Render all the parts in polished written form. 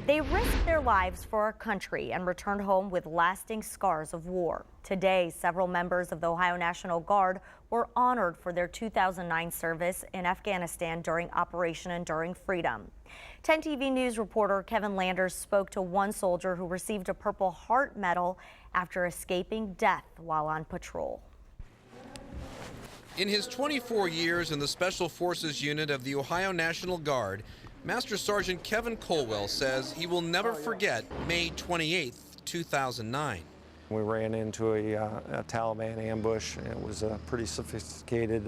They risked their lives for our country and returned home with lasting scars of war. Today, several members of the Ohio National Guard were honored for their 2009 service in Afghanistan during Operation Enduring Freedom. 10 TV News reporter Kevin Landers spoke to one soldier who received a Purple Heart medal after escaping death while on patrol. In his 24 years in the Special Forces Unit of the Ohio National Guard, Master Sergeant Kevin Colwell says he will never forget May 28, 2009. We ran into a Taliban ambush. It was a pretty sophisticated,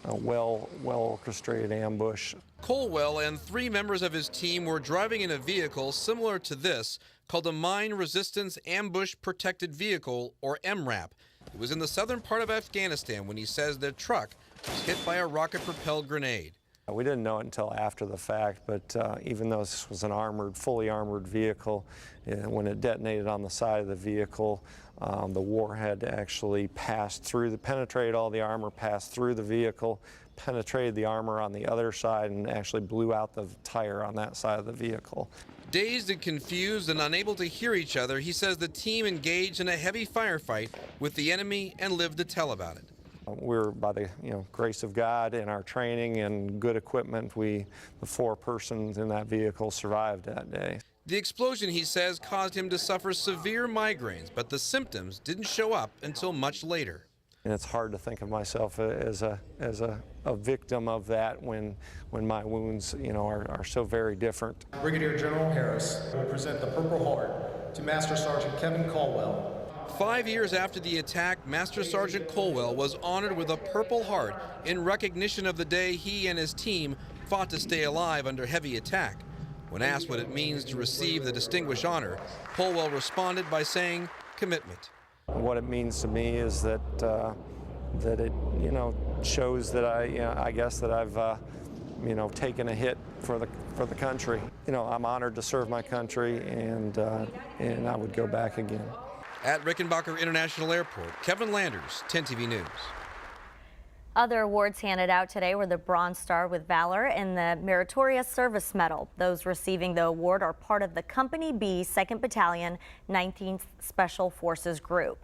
well orchestrated ambush. Colwell and 3 members of his team were driving in a vehicle similar to this, called a Mine Resistance Ambush Protected Vehicle, or MRAP. It was in the southern part of Afghanistan when he says their truck was hit by a rocket-propelled grenade. We didn't know it until after the fact, but even though this was an fully armored vehicle, when it detonated on the side of the vehicle, the warhead actually penetrated all the armor, passed through the vehicle, penetrated the armor on the other side, and actually blew out the tire on that side of the vehicle. Dazed and confused and unable to hear each other, he says the team engaged in a heavy firefight with the enemy and lived to tell about it. We're, by the grace of God and our training and good equipment, the 4 persons in that vehicle survived that day. The explosion, he says, caused him to suffer severe migraines, but the symptoms didn't show up until much later. And it's hard to think of myself as a victim of that when my wounds, are so very different. Brigadier General Harris will present the Purple Heart to Master Sergeant Kevin Colwell. 5 years after the attack, Master Sergeant Colwell was honored with a Purple Heart in recognition of the day he and his team fought to stay alive under heavy attack. When asked what it means to receive the distinguished honor, Colwell responded by saying, "Commitment." What it means to me is that it shows that I guess that I've taken a hit for the country. I'm honored to serve my country, and I would go back again. At Rickenbacker International Airport, Kevin Landers, 10 TV News. Other awards handed out today were the Bronze Star with Valor and the Meritorious Service Medal. Those receiving the award are part of the Company B, 2nd Battalion, 19th Special Forces Group.